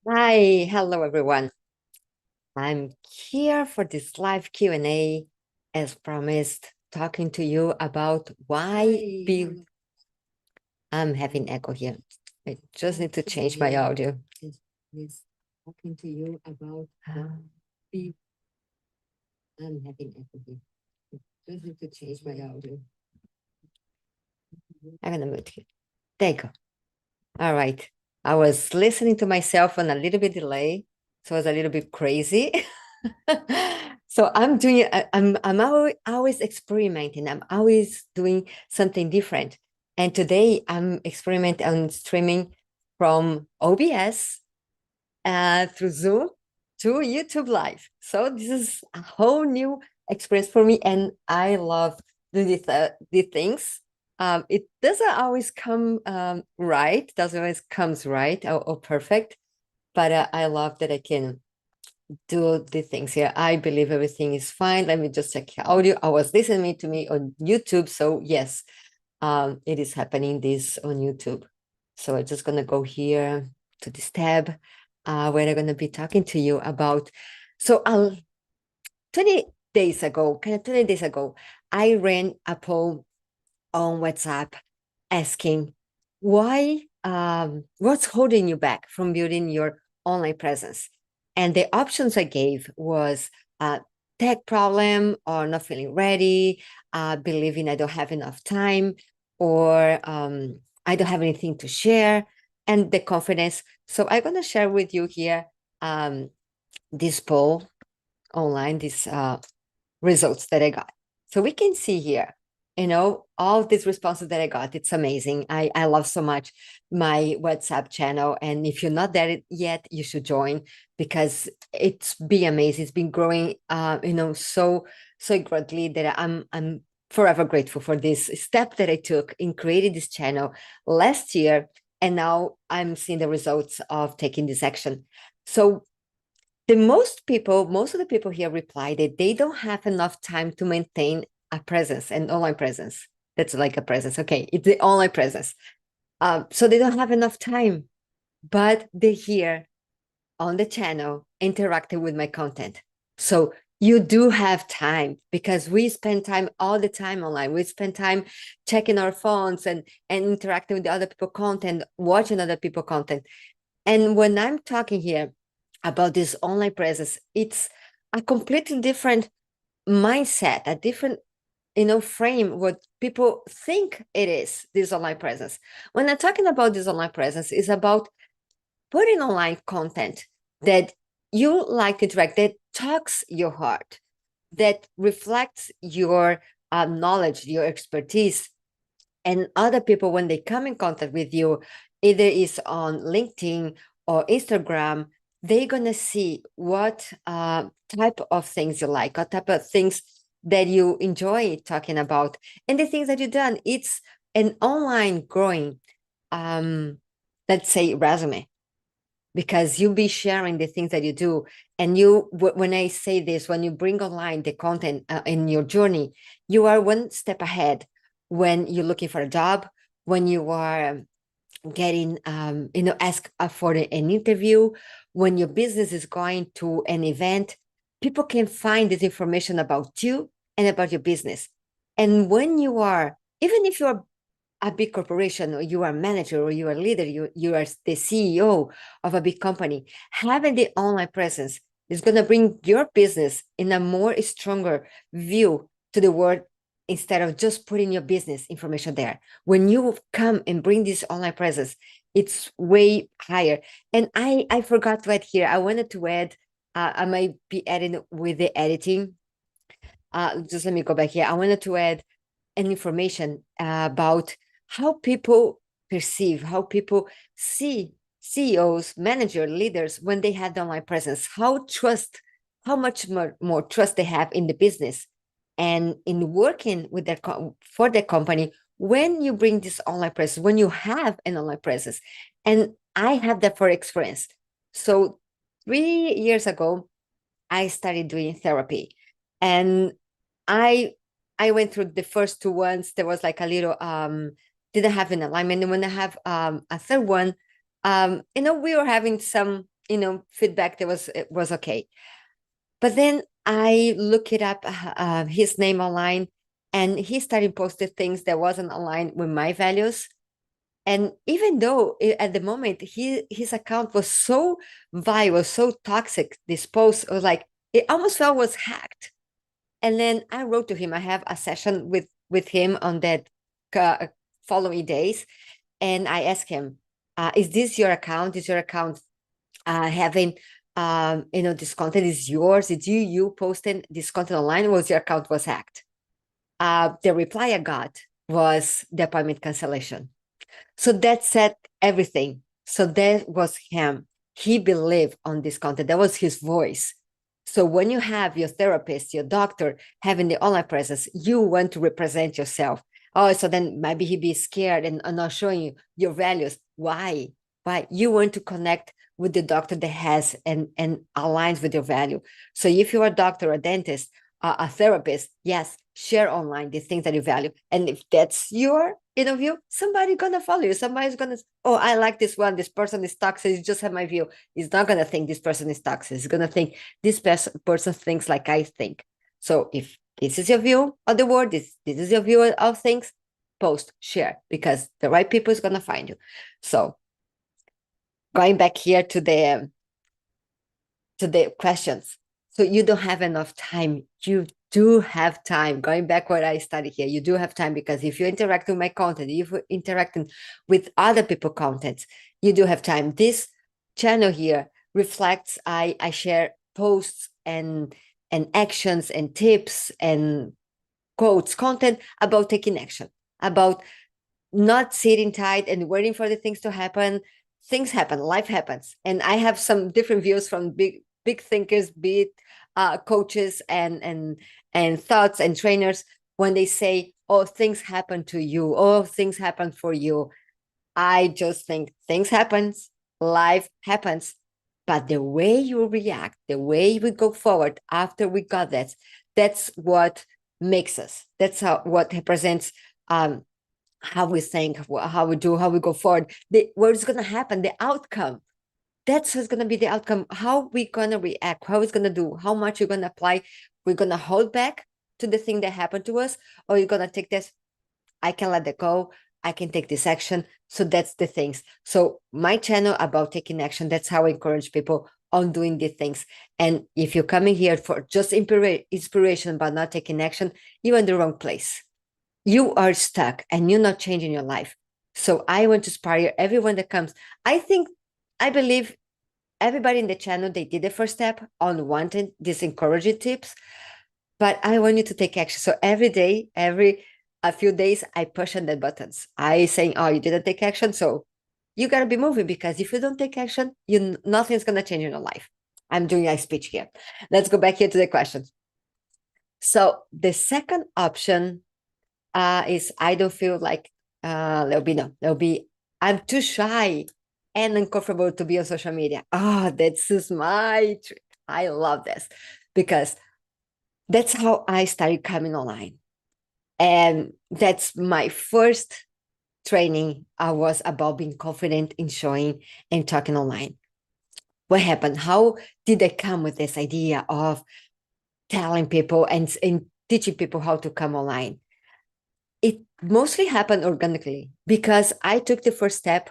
Hi, hello everyone. I'm here for this live Q&A, as promised, talking to you about why be. I'm having echo here. I just need to change my audio. Yes, talking to you about why be. I'm having echo here. I just need to change my audio. I'm gonna mute here. There you go. All right. I was listening to myself on a little bit delay, so it was a little bit crazy. So I'm doing I'm always experimenting. I'm always doing something different. And today I'm experimenting on streaming from OBS through Zoom to YouTube Live. So this is a whole new experience for me, and I love doing the things. It doesn't always come right, doesn't always comes right or perfect, but I love that I can do the things here. I believe everything is fine. Let me just check audio. I was listening to me on YouTube, so yes, it is happening this on YouTube. So I'm just gonna go here to this tab where I'm gonna be talking to you about. So 20 days ago, kind of 20 days ago, I ran a poll on WhatsApp asking why what's holding you back from building your online presence. And the options I gave was tech problem, or not feeling ready, believing I don't have enough time, or I don't have anything to share, and the confidence. So I'm going to share with you here this poll online, these results that I got. So we can see here, all these responses that I got. It's amazing. I love so much my WhatsApp channel. And if you're not there yet, you should join, because it's been amazing. It's been growing, so greatly that I'm forever grateful for this step that I took in creating this channel last year. And now I'm seeing the results of taking this action. So most of the people here replied that they don't have enough time to maintain a presence, an online presence. That's like a presence. Okay, it's the online presence. So they don't have enough time, but they're here on the channel interacting with my content. So you do have time, because we spend time all the time online. We spend time checking our phones and interacting with the other people content, watching other people content. And when I'm talking here about this online presence, it's a completely different mindset, a different frame what people think it is, this online presence. When I'm talking about this online presence, is about putting online content that you like to interact, that talks your heart, that reflects your knowledge, your expertise. And other people, when they come in contact with you, either is on LinkedIn or Instagram, they're gonna see what type of things you like, what type of things that you enjoy talking about, and the things that you've done. It's an online growing, um, let's say, resume, because you'll be sharing the things that you do. And when I say this, when you bring online the content in your journey, you are one step ahead when you're looking for a job, when you are getting asked for an interview, when your business is going to an event. People can find this information about you and about your business. And when you are, even if you're a big corporation, or you are a manager, or you are a leader, you are the CEO of a big company, having the online presence is going to bring your business in a more stronger view to the world, instead of just putting your business information there. When you come and bring this online presence, it's way higher. And I forgot to add here, I wanted to add, I might be adding with the editing. Just let me go back here. I wanted to add an information about how people perceive, how people see CEOs, manager, leaders when they have the online presence, how much more trust they have in the business and in working with for their company when you bring this online presence, when you have an online presence. And I have that for experience. So 3 years ago, I started doing therapy, and I I went through the first two ones. There was like a little didn't have an alignment. And when I have a third one, we were having some feedback that was okay. But then I look it up, his name online, and he started posting things that wasn't aligned with my values. And even though at the moment his account was so vile, so toxic, this post was like it almost felt was hacked. And then I wrote to him. I have a session with him on that uh, following days, and I asked him, "Is this your account? Is your account having this content is yours? Did you posting this content online? Was your account was hacked?" The reply I got was the appointment cancellation. So that said everything. So that was him. He believed on this content. That was his voice. So when you have your therapist, your doctor having the online presence, you want to represent yourself. Oh, so then maybe he be scared and not showing you your values. Why? Why? You want to connect with the doctor that has and aligns with your value. So if you're a doctor, a dentist, a therapist, yes, share online the things that you value. And if that's your view, somebody's gonna follow you. Somebody's gonna, oh, I like this one. This person is toxic. You just have my view. He's not gonna think this person is toxic. He's gonna think this person thinks like I think. So if this is your view of the world, this is your view of things, post, share, because the right people is gonna find you. So going back here to the questions. So you don't have enough time. You do have time. Going back what I studied here, you do have time, because if you interact with my content, if you're interacting with other people content, you do have time. This channel here reflects, I share posts and actions and tips and quotes, content about taking action, about not sitting tight and waiting for the things to happen. Things happen, life happens. And I have some different views from big thinkers, be it coaches and thoughts and trainers. When they say, oh, things happen to you, oh, things happen for you, I just think things happens, life happens. But the way you react, the way we go forward after we got that, that's what makes us. That's what represents how we think, how we do, how we go forward, what's going to happen, the outcome. That's what's going to be the outcome. How we going to react, how it's going to do, how much you're going to apply. We're going to hold back to the thing that happened to us, or you're going to take this, I can let that go, I can take this action. So that's the things. So my channel about taking action, that's how I encourage people on doing these things. And if you're coming here for just inspiration but not taking action, you're in the wrong place. You are stuck and you're not changing your life. So I want to inspire everyone that comes. I believe everybody in the channel, they did the first step on wanting these encouraging tips, but I want you to take action. So every day, every a few days, I push on the buttons. I saying, oh, you didn't take action. So you got to be moving, because if you don't take action, nothing's going to change in your life. I'm doing a speech here. Let's go back here to the questions. So the second option is I don't feel like there'll be I'm too shy and uncomfortable to be on social media. Oh, this is my trick. I love this, because that's how I started coming online. And that's my first training. I was about being confident in showing and talking online. What happened? How did I come with this idea of telling people and teaching people how to come online? It mostly happened organically, because I took the first step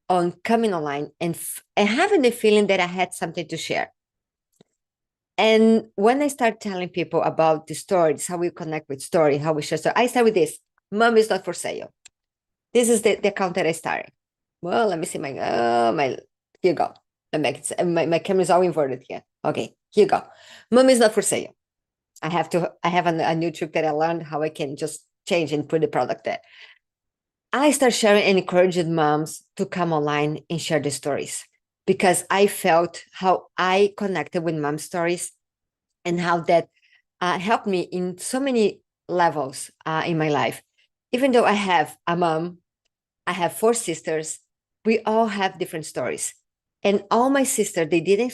on coming online and having the feeling that I had something to share. And when I start telling people about the stories, how we connect with story, how we share story, I start with this: Mom is not for sale. This is the account that I started. Well, let me see my here you go. My camera is all inverted here. Okay, here you go. Mom is not for sale. I have a new trick that I learned, how I can just change and put the product there. I started sharing and encouraging moms to come online and share the stories, because I felt how I connected with mom stories and how that helped me in so many levels in my life. Even though I have a mom, I have 4 sisters, we all have different stories. And all my sisters, they didn't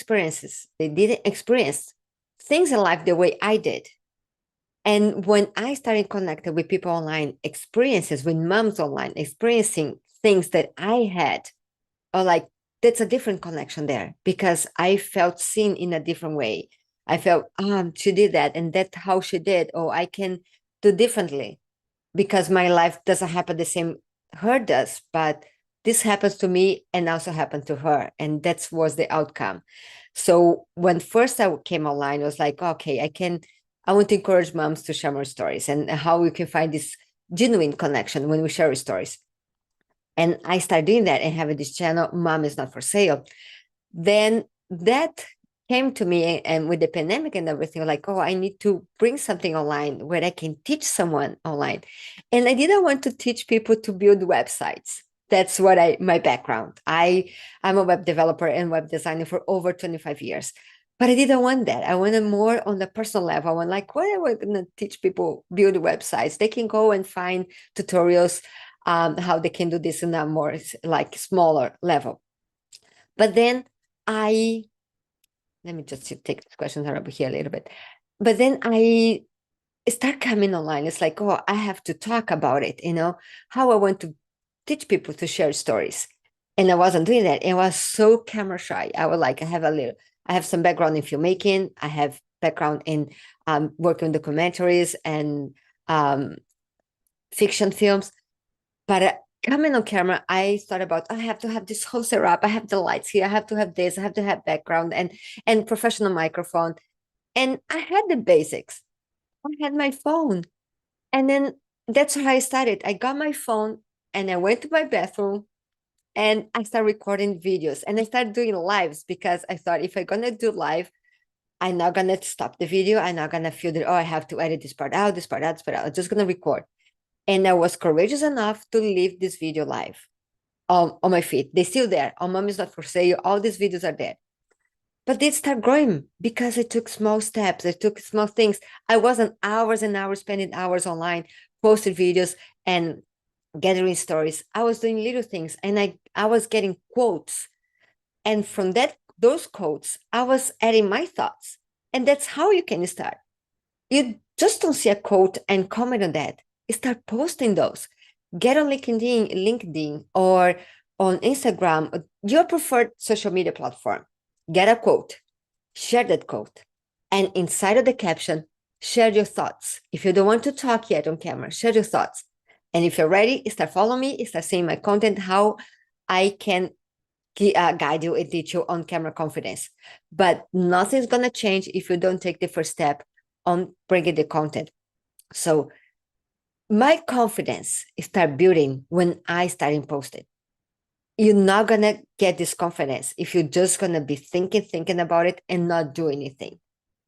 experience things in life the way I did. And when I started connecting with people online, experiences with moms online, experiencing things that I had, or like that's a different connection there, because I felt seen in a different way. I felt, she did that, and that's how she did. Oh, I can do differently, because my life doesn't happen the same her does, but this happens to me and also happened to her, and that was the outcome. So when first I came online, I was like, okay, I want to encourage moms to share more stories, and how we can find this genuine connection when we share stories. And I started doing that and having this channel, Mom is Not for Sale. Then that came to me, and with the pandemic and everything, like, oh, I need to bring something online where I can teach someone online. And I didn't want to teach people to build websites. That's what my background. I'm a web developer and web designer for over 25 years. But I didn't want that. I wanted more on the personal level. I want, like, what am I going to teach people build websites? They can go and find tutorials, how they can do this in a more like smaller level. But then I let me just take this question over here a little bit. But then I start coming online. It's like, oh, I have to talk about it, how I want to teach people to share stories. And I wasn't doing that. I was so camera shy. I was like, I have some background in filmmaking. I have background in working on documentaries and fiction films. But coming on camera, I thought about, I have to have this whole setup. I have the lights here. I have to have this. I have to have background and professional microphone. And I had the basics. I had my phone. And then that's how I started. I got my phone and I went to my bathroom and I started recording videos. And I started doing lives, because I thought, if I'm going to do live, I'm not going to stop the video. I'm not going to feel that, oh, I have to edit this part out, this part out, this part out. I'm just going to record. And I was courageous enough to leave this video live on my feed. They're still there. On Mom is Not for Sale. All these videos are there. But they start growing because I took small steps. I took small things. I wasn't hours and hours, spending hours online, posting videos and gathering stories. I was doing little things, and I was getting quotes. And from those quotes, I was adding my thoughts. And that's how you can start. You just don't see a quote and comment on that. You start posting those. Get on LinkedIn or on Instagram, your preferred social media platform. Get a quote, share that quote, and inside of the caption, share your thoughts. If you don't want to talk yet on camera, share your thoughts. And if you're ready, start following me, start seeing my content, how I can guide you and teach you on camera confidence. But nothing's going to change if you don't take the first step on bringing the content. So my confidence start building when I started posting. You're not going to get this confidence if you're just going to be thinking about it and not do anything.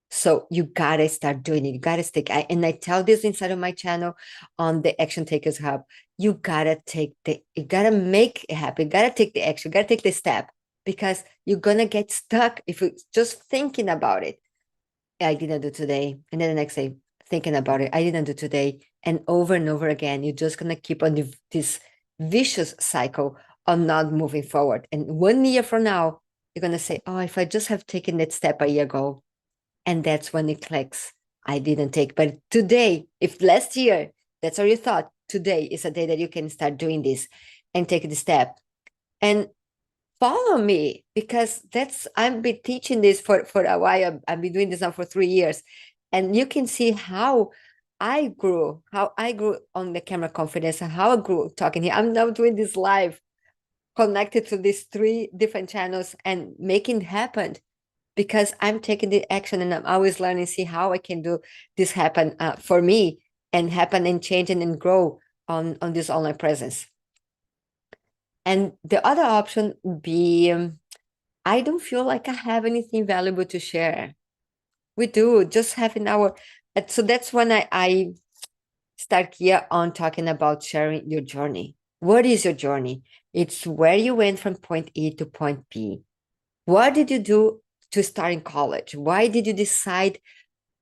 So you got to start doing it. You got to stick. And I tell this inside of my channel on the Action Takers Hub. You got to make it happen. You got to take the action. You got to take the step, because you're going to get stuck if you're just thinking about it. I didn't do today. And then the next day, thinking about it. I didn't do today. And over again, you're just going to keep on this vicious cycle of not moving forward. And 1 year from now, you're going to say, oh, if I just have taken that step a year ago. And that's when it clicks. I didn't take. But today, if last year, that's all you thought, today is a day that you can start doing this and take the step. And follow me, because I've been teaching this for a while. I've been doing this now for 3 years. And you can see how I grew on the camera confidence, and how I grew talking here. I'm now doing this live, connected to these 3 different channels and making it happen, because I'm taking the action and I'm always learning, see how I can do this happen for me, and happen and change and grow on this online presence. And the other option would be, I don't feel like I have anything valuable to share. We do just having so that's when I start here on talking about sharing your journey. What is your journey? It's where you went from point A to point B. What did you do to start in college? Why did you decide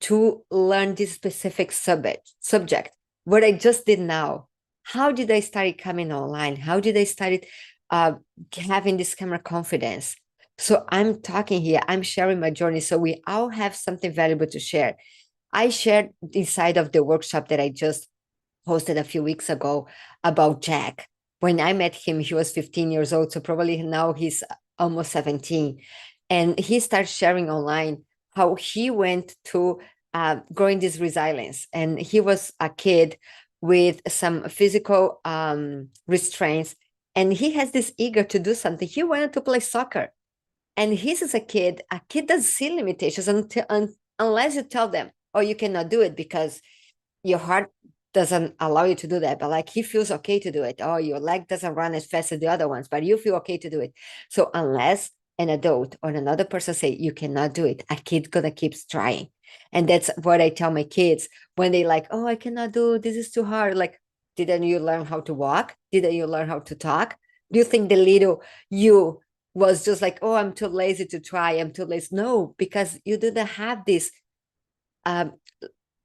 to learn this specific subject? What I just did now. How did I start coming online? How did I start having this camera confidence? So I'm talking here, I'm sharing my journey, so we all have something valuable to share. I shared inside of the workshop that I just hosted a few weeks ago about Jack. When I met him, he was 15 years old. So probably now he's almost 17. And he started sharing online how he went to growing this resilience. And he was a kid with some physical restraints. And he has this eager to do something. He wanted to play soccer. And he's as a kid doesn't see limitations unless you tell them, oh, you cannot do it because your heart doesn't allow you to do that. But like he feels okay to do it. Oh, your leg doesn't run as fast as the other ones, but you feel okay to do it. So unless an adult or another person say you cannot do it, a kid gonna keep trying. And that's what I tell my kids when they like, oh, I cannot do this is too hard. Like, didn't you learn how to walk? Didn't you learn how to talk? Do you think the little you was just like, oh, I'm too lazy to try. I'm too lazy. No, because you didn't have this um,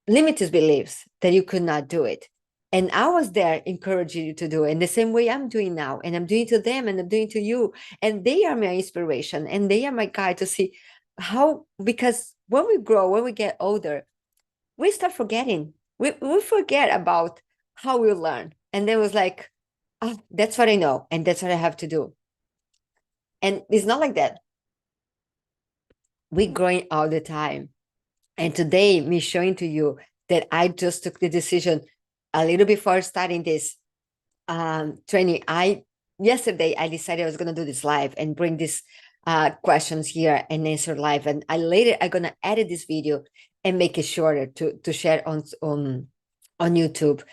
limited beliefs that you could not do it. And I was there encouraging you to do it in the same way I'm doing now. And I'm doing to them and I'm doing to you. And they are my inspiration and they are my guide to see how, because when we grow, when we get older, we start forgetting. We forget about how we learn. And then it was like, oh, that's what I know. And that's what I have to do. And it's not like that. We're growing all the time. And today, me showing to you that I just took the decision a little before starting this training. Yesterday I decided I was going to do this live and bring these questions here and answer live. And I'm going to edit this video and make it shorter to share on YouTube.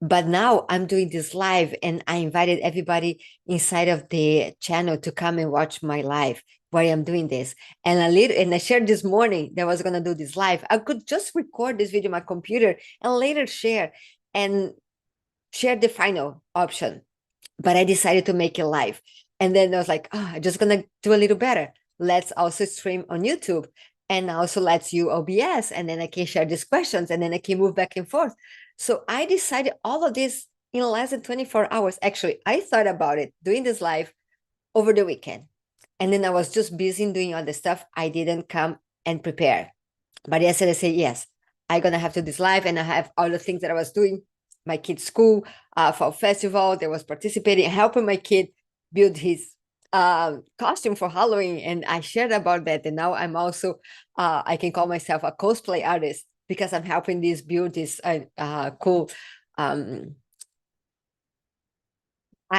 But now I'm doing this live and I invited everybody inside of the channel to come and watch my live where I'm doing this. And I shared this morning that I was going to do this live. I could just record this video on my computer and later share the final option. But I decided to make it live. And then I was like, oh, I'm just going to do a little better. Let's also stream on YouTube and also let's use OBS. And then I can share these questions and then I can move back and forth. So I decided all of this in less than 24 hours. Actually, I thought about it doing this live over the weekend. And then I was just busy doing other stuff. I didn't come and prepare. But yesterday I said, yes, I'm going to have to do this live. And I have all the things that I was doing. My kid's school, for festival, there was participating, helping my kid build his costume for Halloween. And I shared about that. And now I'm also, I can call myself a cosplay artist because I'm helping this build this cool, I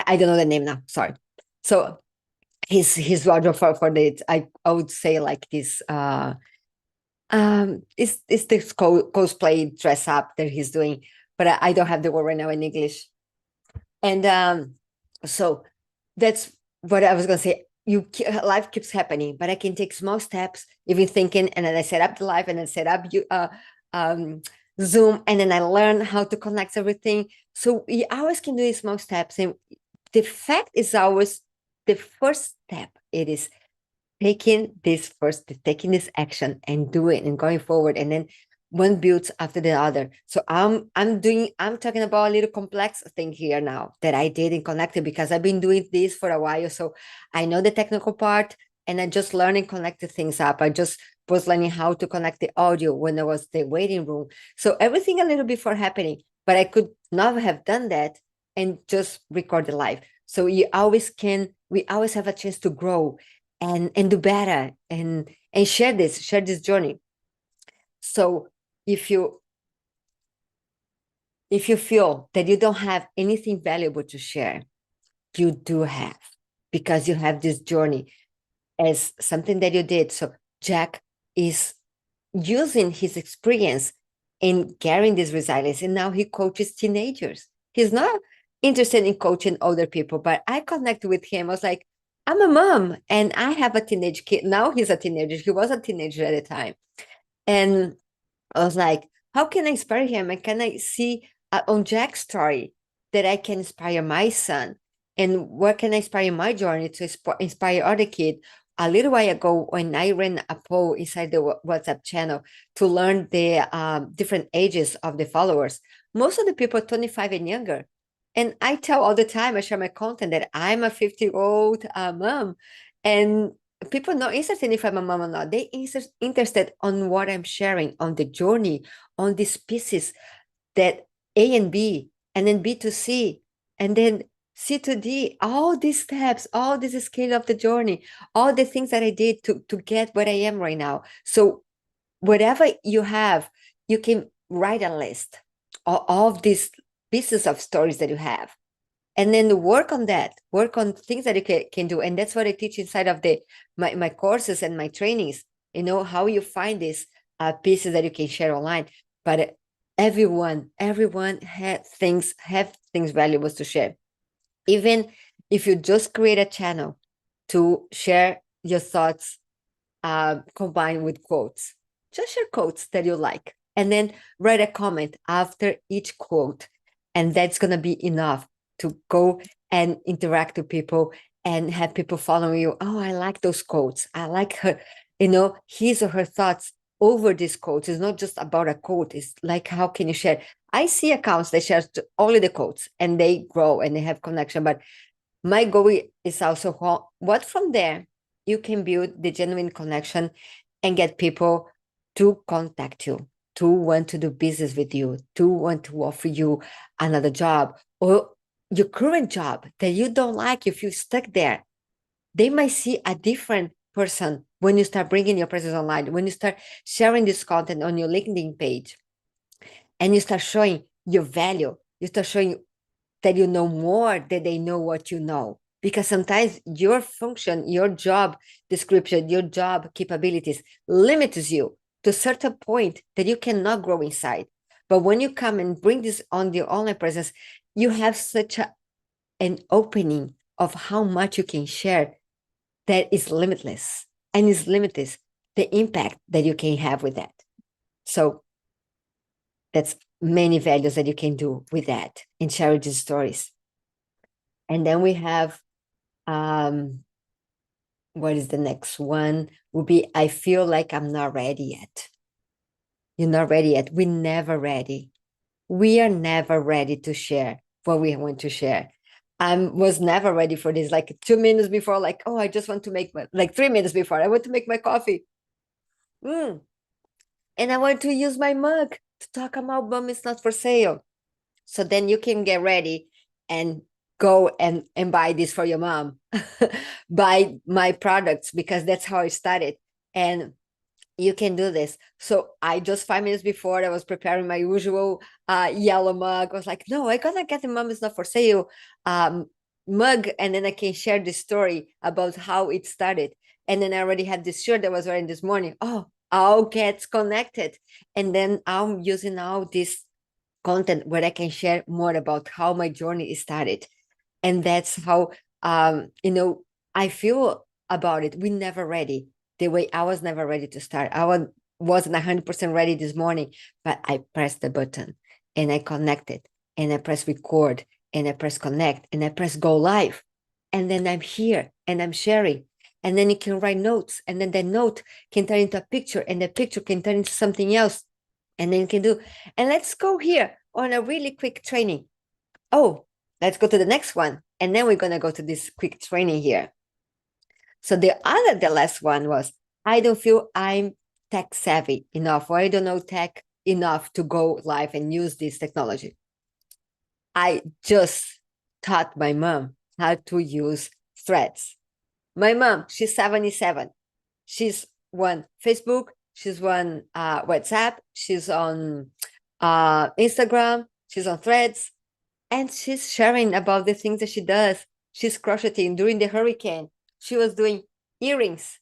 don't know the name now, sorry. So his wardrobe for the, I would say like this, it's this cosplay dress up that he's doing, but I don't have the word right now in English. And so that's what I was going to say. Life keeps happening, but I can take small steps, even thinking, and then I set up the live and then set up Zoom, and then I learn how to connect everything. So you always can do these small steps. And the fact is always the first step. It is taking this action and do it and going forward. And then one builds after the other. So I'm talking about a little complex thing here now that I did in Connected because I've been doing this for a while. So I know the technical part and I just learning connected things up. I just was learning how to connect the audio when I was the waiting room. So everything a little before happening, but I could not have done that and just record the live. So we always have a chance to grow and do better and share this journey. So if you feel that you don't have anything valuable to share, you do have, because you have this journey as something that you did. So Jack is using his experience in carrying this resilience, and now he coaches teenagers. He's not interested in coaching older people, but I connected with him. I was like, I'm a mom and I have a teenage kid. Now he's a teenager. He was a teenager at the time. And I was like, how can I inspire him? And can I see on Jack's story that I can inspire my son? And what can I inspire my journey to inspire other kids? A little while ago, when I ran a poll inside the WhatsApp channel to learn the different ages of the followers, most of the people are 25 and younger. And I tell all the time, I share my content that I'm a 50-year-old mom. And people not interested if I'm a mom or not. They interested on what I'm sharing, on the journey, on these pieces that A and B, and then B to C, and then C to D, all these steps, all this scale of the journey, all the things that I did to get where I am right now. So whatever you have, you can write a list of all of these pieces of stories that you have. And then work on that, work on things that you can do. And that's what I teach inside of my courses and my trainings, how you find these pieces that you can share online. But everyone have things valuable to share. Even if you just create a channel to share your thoughts combined with quotes, just share quotes that you like, and then write a comment after each quote. And that's going to be enough to go and interact with people and have people following you. Oh, I like those quotes. I like her, his or her thoughts over these quotes. It's not just about a quote. It's like, how can you share? I see accounts that share only the quotes and they grow and they have connection. But my goal is also what from there you can build the genuine connection and get people to contact you, to want to do business with you, to want to offer you another job, or your current job that you don't like, if you're stuck there. They might see a different person when you start bringing your presence online, when you start sharing this content on your LinkedIn page, and you start showing your value, you start showing that you know more than they know what you know. Because sometimes your function, your job description, your job capabilities limits you to a certain point that you cannot grow inside. But when you come and bring this on your online presence, you have such an opening of how much you can share that is limitless, and is limitless the impact that you can have with that. So that's many values that you can do with that and share these stories. And then we have what is the next one? Will be, I feel like I'm not ready yet. You're not ready yet. We're never ready. We are never ready to share what we want to share. I was never ready for this. Like 2 minutes before, like, oh, I just want to make like 3 minutes before, I want to make my coffee. And I want to use my mug to talk about Mom Is Not For Sale. So then you can get ready and go and buy this for your mom. Buy my products, because that's how I started. And you can do this. So I just 5 minutes before, I was preparing my usual yellow mug. I was like, no, I gotta get the Mom Is Not For Sale mug, and then I can share the story about how it started. And then I already had this shirt that I was wearing this morning. Oh, all gets connected. And then I'm using all this content where I can share more about how my journey started. And that's how I feel about it. We're never ready. The way I was never ready to start. Wasn't 100% ready this morning, but I pressed the button and I connected and I press record and I press connect and I press go live. And then I'm here and I'm sharing. And then you can write notes, and then the note can turn into a picture, and the picture can turn into something else. And then you can do, and let's go here on a really quick training. Oh, let's go to the next one. And then we're going to go to this quick training here. So the last one was, I don't feel I'm tech savvy enough, or I don't know tech enough to go live and use this technology. I just taught my mom how to use Threads. My mom, she's 77. She's on Facebook. She's on WhatsApp. She's on Instagram. She's on Threads. And she's sharing about the things that she does. She's crocheting during the hurricane. She was doing earrings.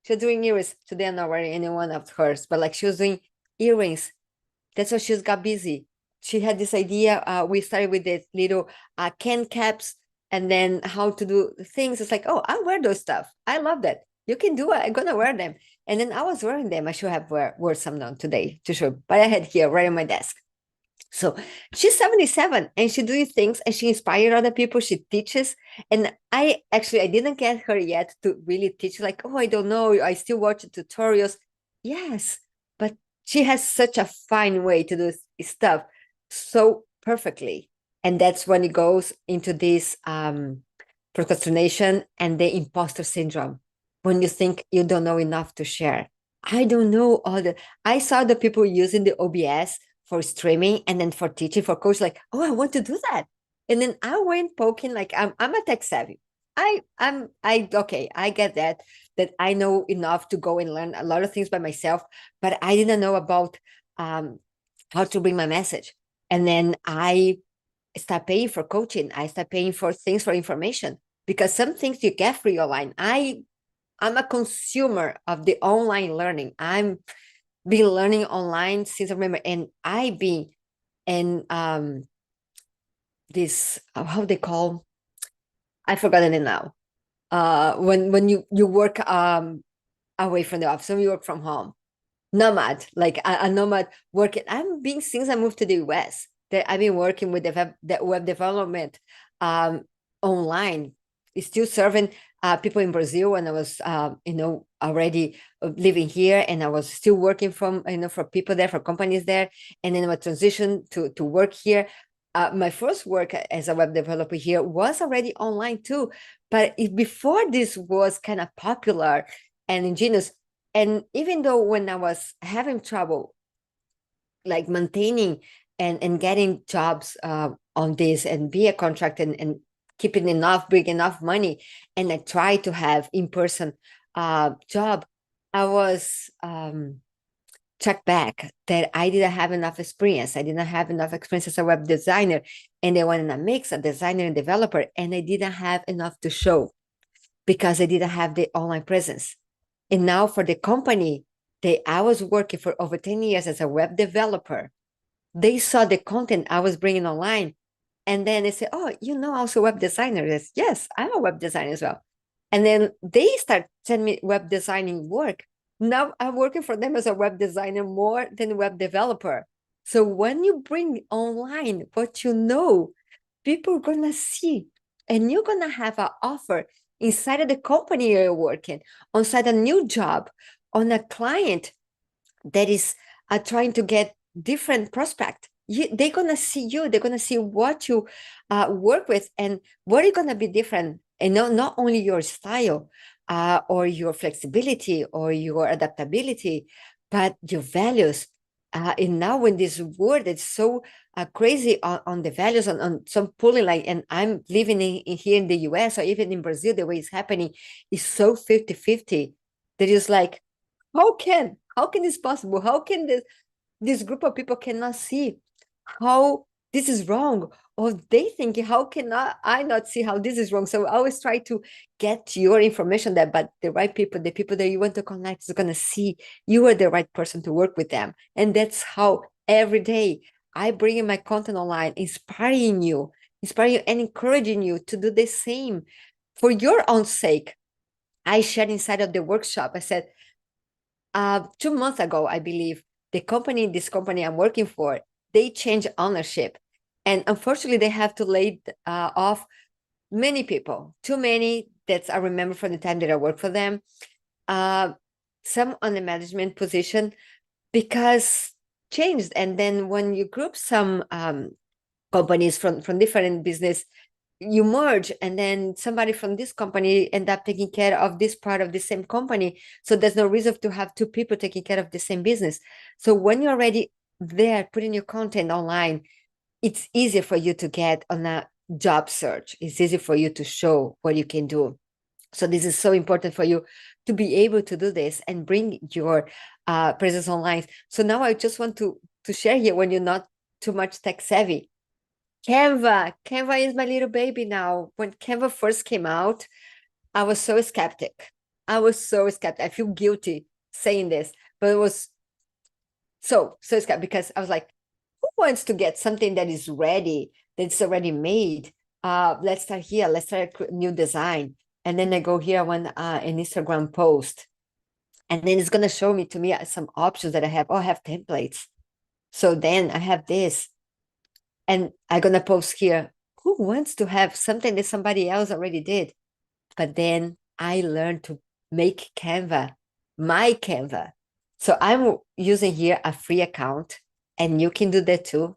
She was doing earrings. Today I'm not wearing any one of hers, but like she was doing earrings. That's why she got busy. She had this idea. We started with the little can caps, and then how to do things. It's like, oh, I wear those stuff. I love that. You can do it. I'm gonna wear them. And then I was wearing them. I should have wore some down today to show, but I had here right on my desk. So she's 77 and she does things and she inspires other people. She teaches. And I didn't get her yet to really teach, like, oh, I don't know. I still watch tutorials. Yes, but she has such a fine way to do stuff so perfectly. And that's when it goes into this procrastination and the imposter syndrome. When you think you don't know enough to share. I don't know I saw the people using the OBS for streaming and then for teaching, for coach, like, oh, I want to do that. And then I went poking, like I'm a tech savvy. Okay, I get that I know enough to go and learn a lot of things by myself, but I didn't know about um how to bring my message. And then I start paying for coaching. I start paying for things for information because some things you get free online. I'm a consumer of the online learning. I'm been learning online since I remember, and I been in this how they call, I forgotten it now. When you work away from the office, when you work from home, nomad, like a nomad working. I'm being since I moved to the US that I've been working with the web development um, online. It's still serving people in Brazil, and I was already living here, and I was still working from for people there, for companies there, and then I transitioned to work here. My first work as a web developer here was already online too, but before this was kind of popular and ingenious. And even though when I was having trouble like maintaining and getting jobs on this and be a contract and keeping enough, bring enough money, and I tried to have in-person job, I was checked back that I didn't have enough experience. I didn't have enough experience as a web designer, and they wanted a mix, a designer and developer, and I didn't have enough to show because I didn't have the online presence. And now for the company, I was working for over 10 years as a web developer. They saw the content I was bringing online. And then they say, oh, also web designer. Yes, I'm a web designer as well. And then they start sending me web designing work. Now I'm working for them as a web designer more than web developer. So when you bring online what you know, people are gonna see, and you're gonna have an offer inside of the company you're working, inside a new job, on a client that is trying to get different prospect. They're gonna see you. They're gonna see what you work with, and what are gonna be different. And not only your style or your flexibility or your adaptability, but your values. And now when this word is so crazy on the values, on some pulling, like, and I'm living here in the US or even in Brazil, the way it's happening is so 50-50 that is like, how can this possible? How can this group of people cannot see how this is wrong? Or they think, how can I not see how this is wrong? So I always try to get your information there, but the right people, the people that you want to connect is going to see you are the right person to work with them. And that's how every day I bring in my content online, inspiring you and encouraging you to do the same for your own sake. I shared inside of the workshop, I said, 2 months ago, I believe, this company I'm working for, they changed ownership. And unfortunately, they have to lay off many people, too many that I remember from the time that I worked for them, uh, some on the management position, because changed. And then when you group some companies from different business, you merge, and then somebody from this company end up taking care of this part of the same company, so there's no reason to have two people taking care of the same business. So when you're already there putting your content online, it's easier for you to get on a job search. It's easy for you to show what you can do. So this is so important for you to be able to do this and bring your presence online. So now I just want to share here, when you're not too much tech savvy, Canva is my little baby now. When Canva first came out, I was so skeptic. I feel guilty saying this, but it was so skeptic, because I was like, who wants to get something that is ready, that's already made? Let's start here. Let's start a new design. And then I go here, I want an Instagram post. And then it's going to show me some options that I have. Oh, I have templates. So then I have this. And I'm going to post here. Who wants to have something that somebody else already did? But then I learned to make Canva, my Canva. So I'm using here a free account, and you can do that too.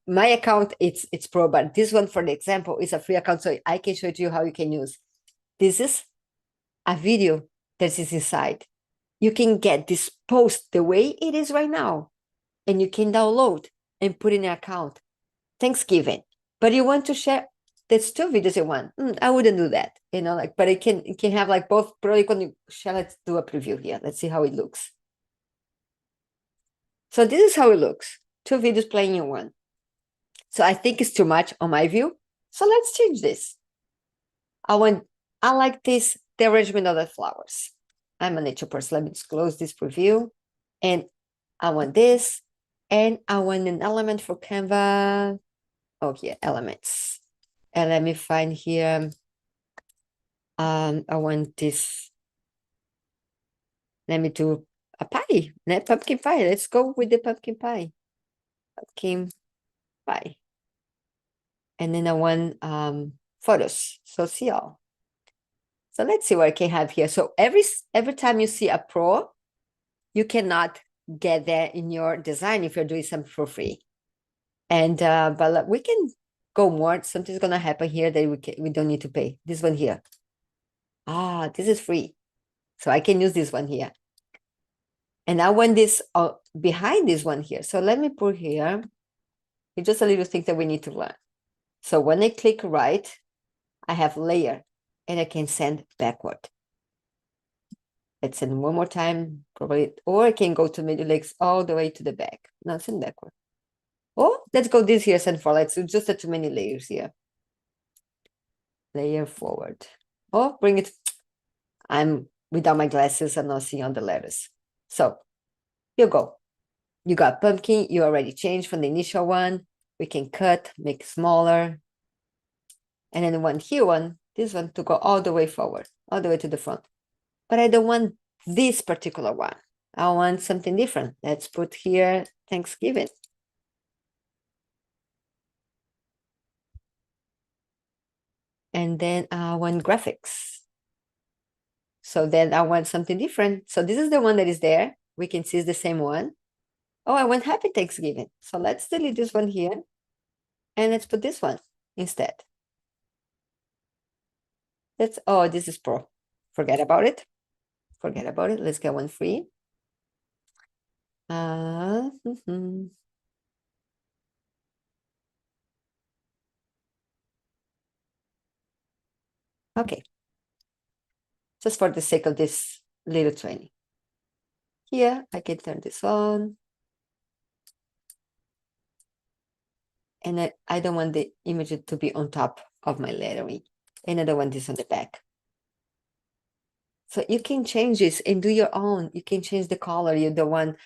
My account, it's pro, but this one, for the example, is a free account. So I can show you how you can use. This is a video that is inside. You can get this post the way it is right now, and you can download and put in an account. Thanksgiving. but you want to share, there's two videos you want. I wouldn't do that, like, but it can have like both. Probably when you share, let's do a preview here. Let's see how it looks. So this is how it looks. Two videos playing in one. So I think it's too much on my view. So let's change this. I like this, the arrangement of the flowers. I'm a nature person. Let me just close this preview. And I want this. And I want an element for Canva. Oh, yeah, elements. And let me find here. I want this. Let me do a pie, pumpkin pie. Let's go with the pumpkin pie. Pumpkin pie. And then I want photos, social. So let's see what I can have here. So every time you see a pro, you cannot get there in your design if you're doing something for free. And but we can go more. Something's gonna happen here that we don't need to pay. This one here. This is free. So I can use this one here. And I want this behind this one here. So let me put here. It's just a little thing that we need to learn. So when I click right, I have layer and I can send backward. Let's send one more time, probably, or I can go to middle legs all the way to the back. No, send backward. Oh, let's go this here, send forward. Let's do just too many layers here. Layer forward. Oh, bring it. I'm without my glasses, I'm not seeing all the letters. So you go. You got pumpkin, you already changed from the initial one. We can cut, make smaller. And then this one to go all the way forward, all the way to the front. But I don't want this particular one. I want something different. Let's put here Thanksgiving. And then I want graphics. So then I want something different. So this is the one that is there. We can see it's the same one. Oh, I want Happy Thanksgiving. So let's delete this one here. And let's put this one instead. This is Pro. Forget about it. Forget about it. Let's get one free. Okay. Just for the sake of this little training. Here, I can turn this on. And I don't want the image to be on top of my lettering. And I don't want this on the back. So you can change this and do your own. You can change the color. You don't want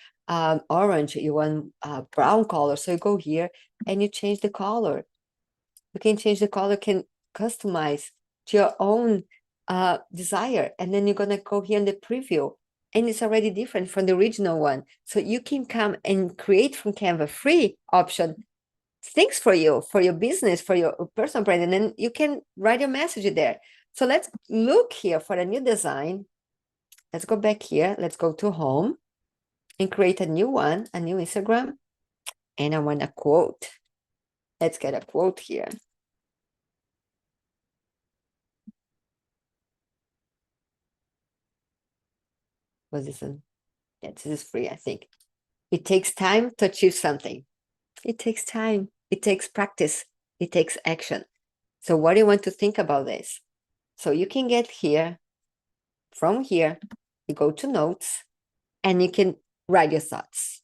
orange, you want brown color. So you go here and you change the color. You can change the color, can customize to your own desire. And then you're gonna go here in the preview and it's already different from the original one. So you can come and create from Canva free option things for you, for your business, for your personal brand, and then you can write your message there. So let's look here for a new design. Let's go back here. Let's go to home and create a new one, a new Instagram. And I want a quote. Let's get a quote here. Was this one? Yeah, this is free, I think. It takes time to achieve something. It takes time. It takes practice. It takes action. So what do you want to think about this? So you can get here, from here, you go to notes, and you can write your thoughts.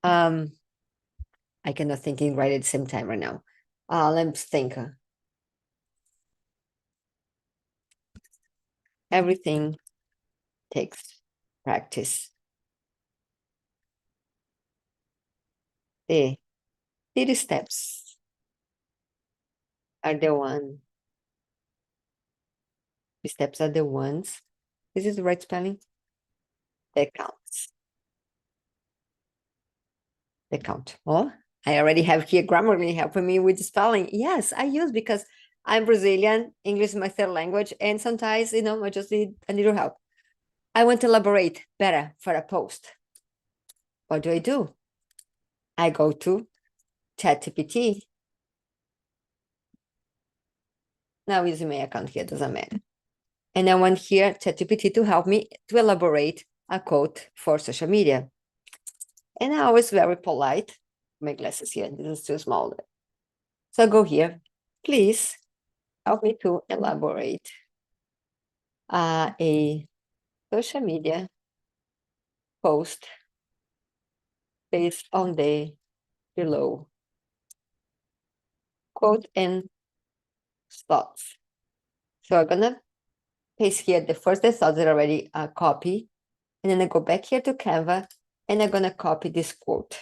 I cannot think and write at the same time right now. Let's think. Everything takes practice. The little steps are the one. The steps are the ones. This is the right spelling. That counts. The count. Oh, I already have here Grammarly helping me with spelling. Yes, I use because I'm Brazilian, English is my third language, and sometimes, I just need a little help. I want to elaborate better for a post. What do? I go to ChatGPT. Now using my account here, doesn't matter. And I want here ChatGPT to help me to elaborate a quote for social media. And I was very polite. My glasses here, this is too small. So I go here, please help me to elaborate a social media post based on the below quote and thoughts. So I'm gonna paste here the first the thoughts that are already copy, and then I go back here to Canva, and I'm gonna copy this quote.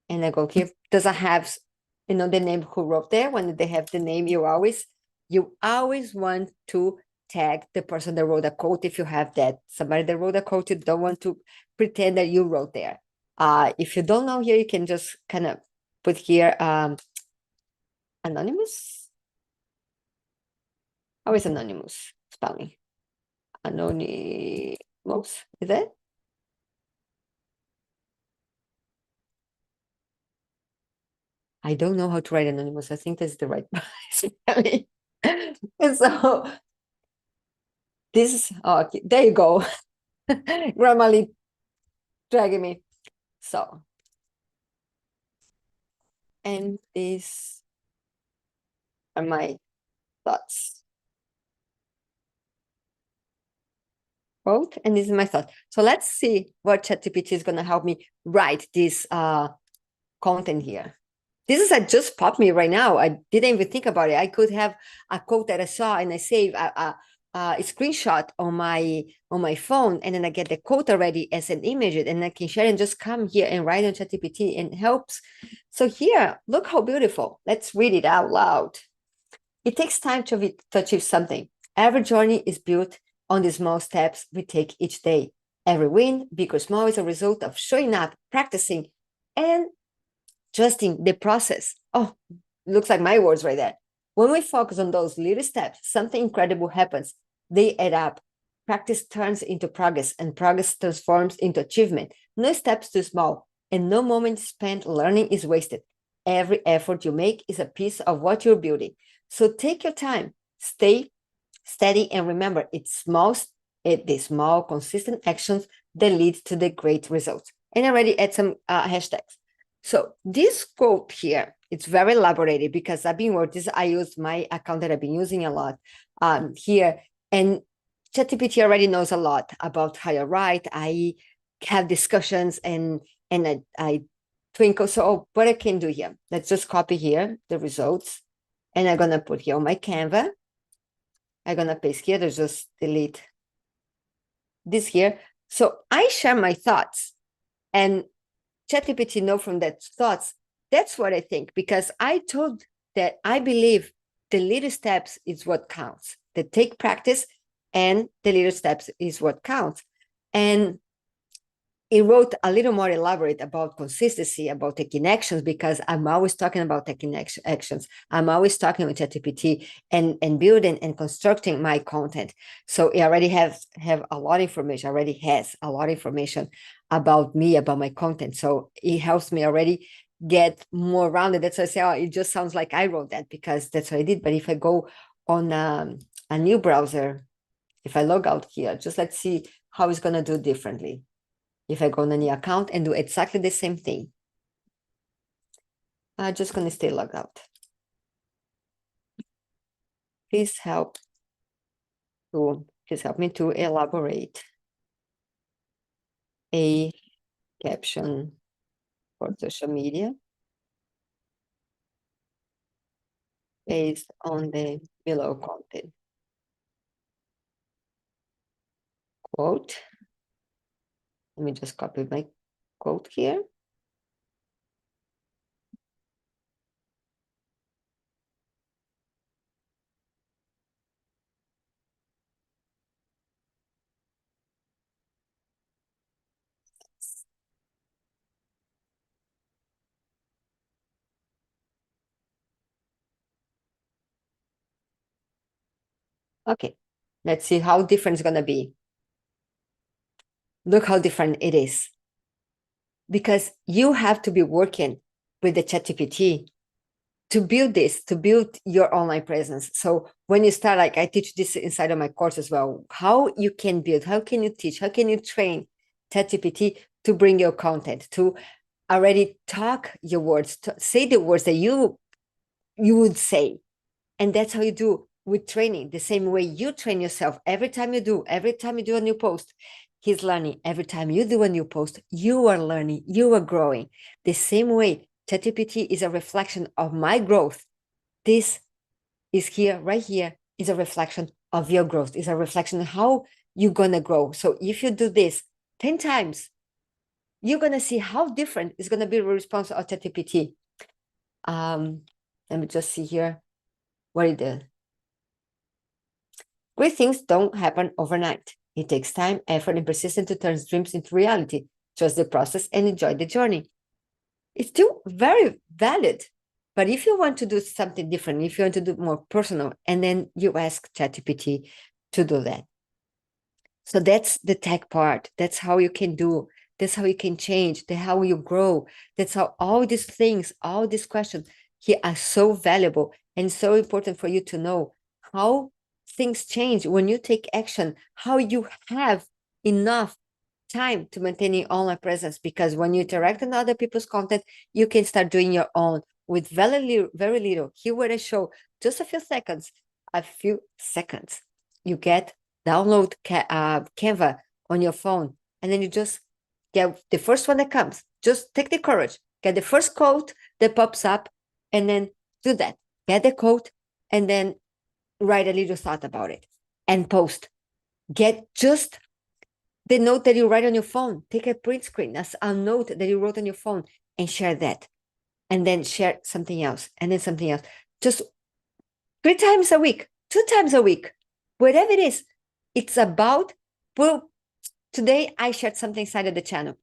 And I go here. Does I have, the name who wrote there? When they have the name, you always want to tag the person that wrote a quote. If you have that somebody that wrote a quote, you don't want to pretend that you wrote there. If you don't know here, you can just kind of put here anonymous. How is anonymous spelling? Anonymous, is that? I don't know how to write anonymous. I think that's the right spelling. And so this is, okay, there you go. Grammarly dragging me. So, and these are my thoughts. Quote, and this is my thought. So let's see what ChatGPT is going to help me write this content here. This is just popped me right now. I didn't even think about it. I could have a quote that I saw and I save a screenshot on my phone, and then I get the quote already as an image, and I can share and just come here and write on ChatGPT and helps. So here, look how beautiful. Let's read it out loud. It takes time to achieve something. Every journey is built on the small steps we take each day. Every win, big or small, is a result of showing up, practicing, and trusting the process. Oh, looks like my words right there. When we focus on those little steps, something incredible happens. They add up. Practice turns into progress, and progress transforms into achievement. No steps too small, and no moment spent learning is wasted. Every effort you make is a piece of what you're building. So take your time, stay steady, and remember, it's the small, consistent actions that lead to the great results. And I already add some hashtags. So this quote here, it's very elaborated because I've been working this. I use my account that I've been using a lot here, and ChatGPT already knows a lot about how I write. I have discussions and I twinkle. So what I can do here, let's just copy here the results, and I'm gonna put here on my Canva. I'm gonna paste here. There's just delete this here. So I share my thoughts, and ChatGPT know from that thoughts. That's what I think, because I told that I believe the little steps is what counts. The take practice and the little steps is what counts. And it wrote a little more elaborate about consistency, about taking actions, because I'm always talking about taking actions. I'm always talking with ChatGPT and building and constructing my content. So it already have a lot of information, already has a lot of information about me, about my content. So it helps me already get more rounded. That's why I say, oh, it just sounds like I wrote that, because that's what I did. But if I go on a new browser, if I log out here, just let's see how it's going to do differently. If I go on a new account and do exactly the same thing, I'm just going to stay logged out. Please help me to elaborate a caption for social media based on the below content. Quote. Let me just copy my quote here. Okay, let's see how different it's going to be. Look how different it is. Because you have to be working with the ChatGPT to build this, to build your online presence. So when you start, like I teach this inside of my course as well, how you can build, how can you teach, how can you train ChatGPT to bring your content, to already talk your words, to say the words that you would say. And that's how you do with training, the same way you train yourself. Every time you do a new post, he's learning. Every time you do a new post, you are learning, you are growing. The same way ChatGPT is a reflection of my growth. This is here, right here, is a reflection of your growth, is a reflection of how you're gonna grow. So if you do this 10 times, you're gonna see how different is gonna be the response of ChatGPT. Let me just see here what it did. Great things don't happen overnight. It takes time, effort, and persistence to turn dreams into reality. Trust the process and enjoy the journey. It's still very valid. But if you want to do something different, if you want to do more personal, and then you ask ChatGPT to do that. So that's the tech part. That's how you can do. That's how you can change. That's how you grow. That's how all these things, all these questions here are so valuable and so important for you to know how things change when you take action, how you have enough time to maintain your online presence. Because when you interact on other people's content, you can start doing your own with very little, very little. Here where I show just a few seconds, you get download Canva on your phone, and then you just get the first one that comes. Just take the courage, get the first quote that pops up, and then do that. Get the quote, and then write a little thought about it and post. Get just the note that you write on your phone. Take a print screen as a note that you wrote on your phone and share that. And then share something else, and then something else. Just 3 times a week, 2 times a week, whatever it is. It's about, well, today I shared something inside of the channel.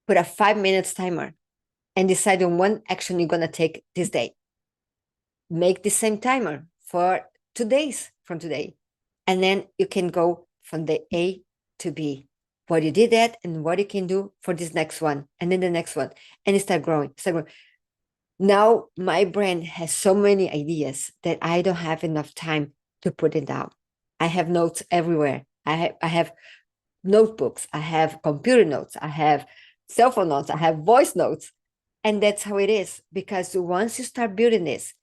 Put a 5 minutes timer and decide on one action you're going to take this day. Make the same timer for 2 days from today. And then you can go from the A to B. What you did that and what you can do for this next one. And then the next one. And you start growing. Now my brain has so many ideas that I don't have enough time to put it down. I have notes everywhere. I have notebooks. I have computer notes. I have cell phone notes. I have voice notes. And that's how it is. Because once you start building this,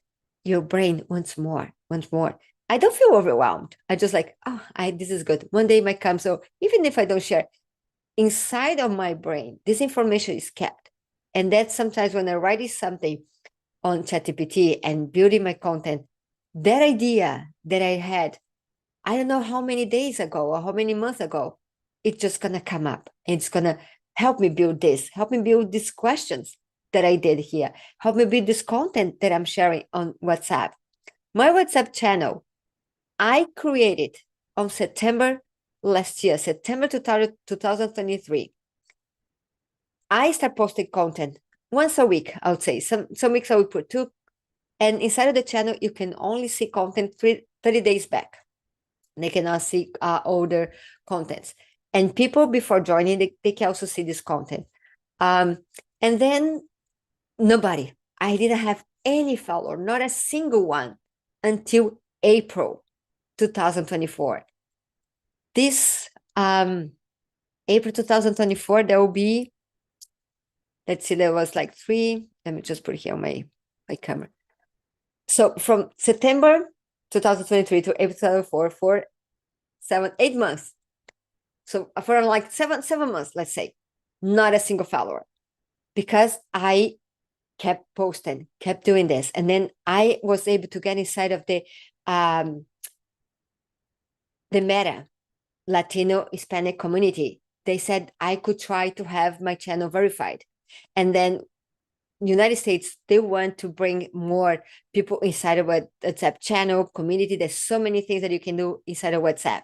your brain wants more, wants more. I don't feel overwhelmed. I just like, this is good. One day might come. So even if I don't share, inside of my brain, this information is kept. And that's sometimes when I write something on ChatGPT and building my content, that idea that I had, I don't know how many days ago or how many months ago, it's just going to come up. It's going to help me build this, help me build these questions that I did here, help me build this content that I'm sharing on WhatsApp. My WhatsApp channel, I created on September last year, September 2023. I start posting content once a week, I would say. Some weeks I would put 2. And inside of the channel, you can only see content 30 days back. They cannot see older contents. And people before joining, they can also see this content. And then nobody. I didn't have any follower, not a single one, until April 2024. This April 2024, there will be, let's see, there was like 3. Let me just put here on my camera. So from September 2023 to April 2024, for 8 months. So for like seven months, let's say, not a single follower, because I kept posting, kept doing this. And then I was able to get inside of the Meta Latino Hispanic community. They said I could try to have my channel verified. And then United States, they want to bring more people inside of a WhatsApp channel community. There's so many things that you can do inside of WhatsApp.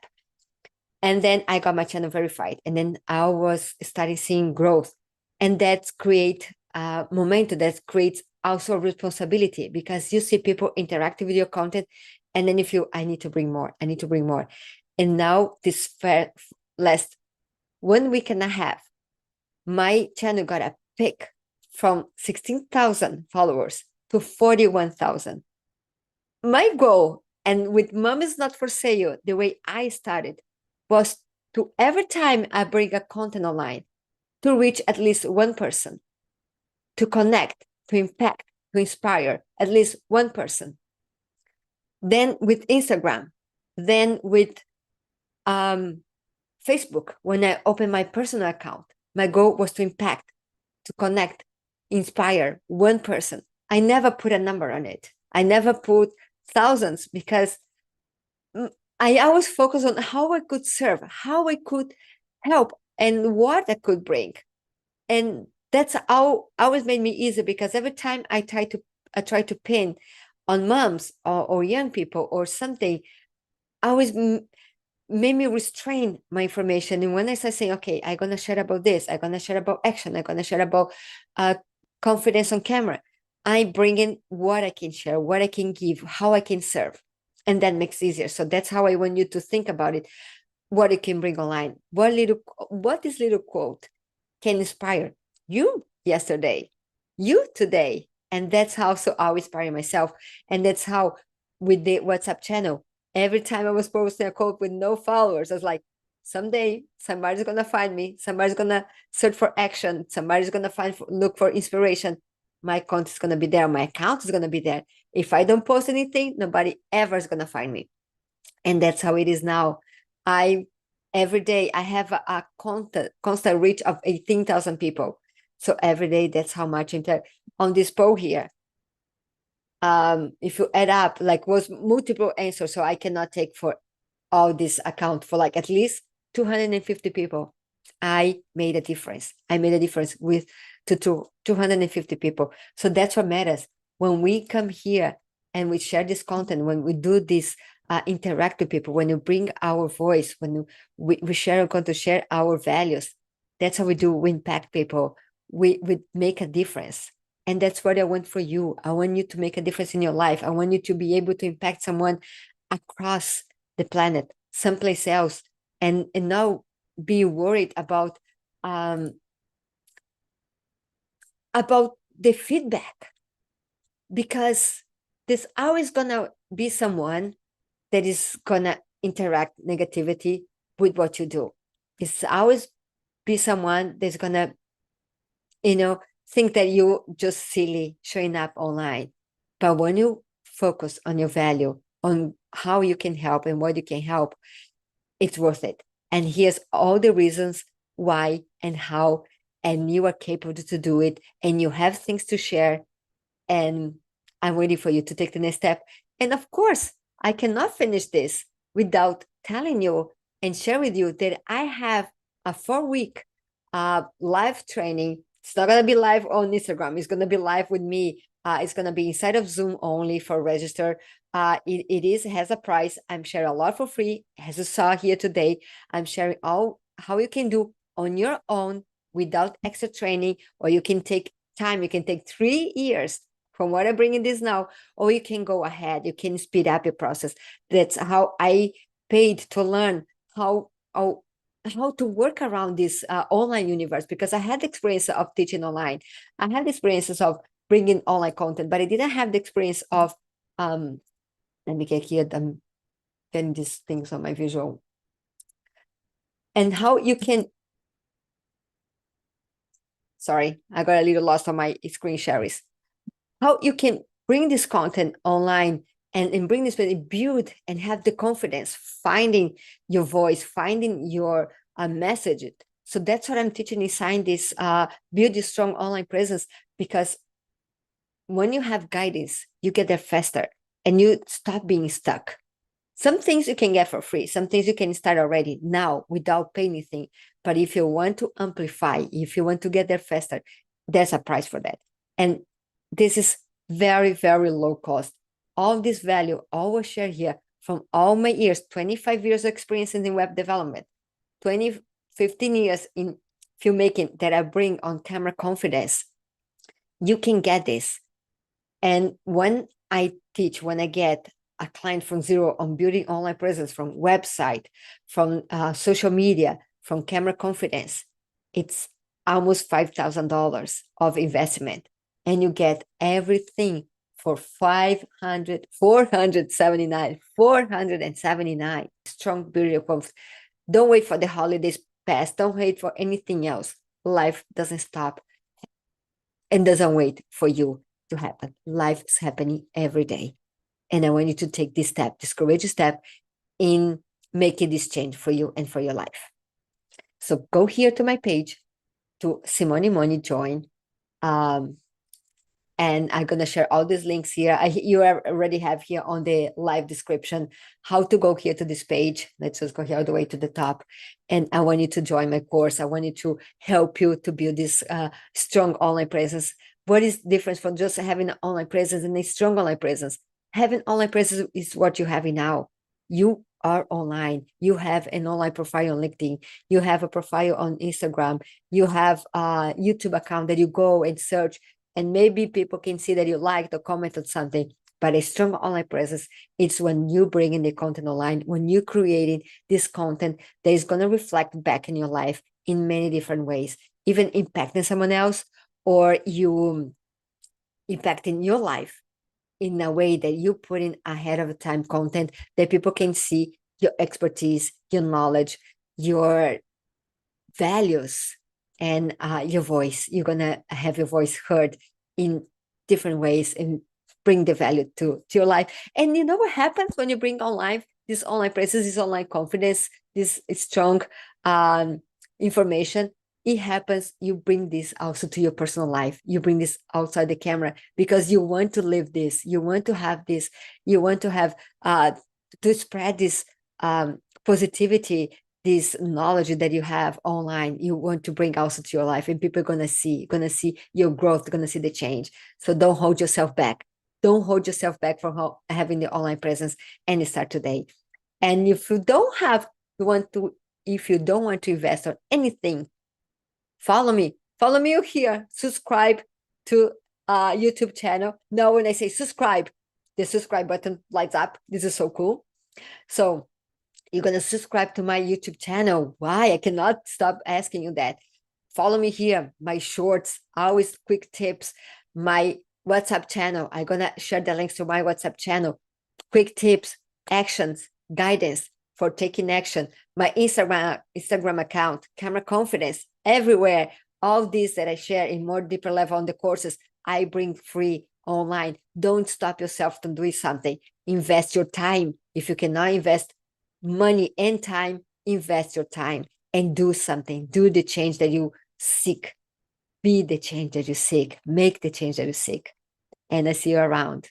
And then I got my channel verified. And then I was starting seeing growth. And that creates momentum, that creates also responsibility, because you see people interacting with your content. And then you feel, I need to bring more. I need to bring more. And now this last 1 week and a half, my channel got a pick from 16,000 followers to 41,000. My goal, and with Mom is Not for Sale, the way I started, was to every time I bring a content online, to reach at least one person, to connect, to impact, to inspire at least one person. Then with Instagram, then with Facebook, when I opened my personal account, my goal was to impact, to connect, inspire one person. I never put a number on it. I never put thousands, because I always focus on how I could serve, how I could help, and what I could bring. And that's how always made me easy, because every time I try to pin on moms or young people or something, I always made me restrain my information. And when I start saying, okay, I'm going to share about this, I'm going to share about action, I'm going to share about confidence on camera, I bring in what I can share, what I can give, how I can serve. And that makes it easier. So that's how I want you to think about it, what you can bring online. What this little quote can inspire you yesterday, you today. And that's how so I inspire myself. And that's how with the WhatsApp channel, every time I was posting a quote with no followers, I was like, someday somebody's gonna find me, somebody's gonna search for action, somebody's gonna look for inspiration. My content is gonna be there, my account is gonna be there. If I don't post anything, nobody ever is gonna find me. And that's how it is now. Every day I have a constant reach of 18,000 people. So every day, that's how much on this poll here. If you add up, like, was multiple answers, so I cannot take for all this account, for like at least 250 people. I made a difference. I made a difference with to 250 people. So that's what matters. When we come here and we share this content, when we do this, interact with people, when you bring our voice, when we share our content, share our values, that's how we do. We impact people. We make a difference. And that's what I want for you. I want you to make a difference in your life. I want you to be able to impact someone across the planet, someplace else, and not be worried about the feedback, because there's always gonna be someone that is gonna interact negativity with what you do. It's always be someone that's gonna, think that you just silly showing up online. But when you focus on your value, on how you can help and what you can help, it's worth it. And here's all the reasons why and how, and you are capable to do it, and you have things to share. And I'm waiting for you to take the next step. And of course, I cannot finish this without telling you and share with you that I have a 4-week live training. It's not going to be live on Instagram. It's going to be live with me. It's going to be inside of Zoom only for register. It has a price. I'm sharing a lot for free. As you saw here today, I'm sharing all how you can do on your own without extra training, or you can take time. You can take 3 years from what I bring in this now, or you can go ahead. You can speed up your process. That's how I paid to learn how to work around this online universe, because I had the experience of teaching online. I had experiences of bringing online content, but I didn't have the experience of, let me get here, I'm getting these things on my visual. And how you can, sorry, I got a little lost on my screen shares. How you can bring this content online and bring this, build and have the confidence, finding your voice, finding your message. So that's what I'm teaching inside this, build your strong online presence, because when you have guidance, you get there faster and you stop being stuck. Some things you can get for free. Some things you can start already now without paying anything. But if you want to amplify, if you want to get there faster, there's a price for that. And this is very, very low cost. All this value, all we share here from all my years, 25 years of experience in web development, 15 years in filmmaking that I bring on camera confidence. You can get this. And when I teach, when I get a client from zero on building online presence, from website, from social media, from camera confidence, it's almost $5,000 of investment. And you get everything for $479. Strong building confidence. Don't wait for the holidays pass. Don't wait for anything else. life doesn't stop and doesn't wait for you to happen. Life is happening every day. And I want you to take this step, this courageous step in making this change for you and for your life. So go here to my page, to Simone Money Join. And I'm going to share all these links here. You already have here on the live description how to go here to this page. Let's just go here all the way to the top. And I want you to join my course. I want you to help you to build this strong online presence. What is the difference from just having an online presence and a strong online presence? Having online presence is what you're having now. You are online. You have an online profile on LinkedIn. You have a profile on Instagram. You have a YouTube account that you go and search, and maybe people can see that you liked or commented something. But a strong online presence, it's when you bring in the content online, when you creating this content that is going to reflect back in your life in many different ways, even impacting someone else, or you impacting your life in a way that you put in ahead of time content that people can see your expertise, your knowledge, your values, and your voice. You're going to have your voice heard in different ways and bring the value to your life. And you know what happens when you bring online this online presence, this online confidence, this strong information? It happens, you bring this also to your personal life. You bring this outside the camera because you want to live this. You want to have this. You want to have to spread this positivity, this knowledge that you have online. You want to bring also to your life, and people are gonna see your growth, gonna see the change. So don't hold yourself back. Don't hold yourself back from having the online presence, and start today. And if you don't want to invest on anything, follow me here, subscribe to YouTube channel. Now when I say subscribe, the subscribe button lights up. This is so cool. So you're going to subscribe to my YouTube channel. Why? I cannot stop asking you that. Follow me here, my shorts, always quick tips, my WhatsApp channel. I'm going to share the links to my WhatsApp channel. Quick tips, actions, guidance for taking action. My Instagram account, Camera Confidence, everywhere. All these that I share in more deeper level on the courses, I bring free online. Don't stop yourself from doing something. Invest your time. If you cannot invest money and time, invest your time and do something. Do the change that you seek. Be the change that you seek. Make the change that you seek. And I see you around.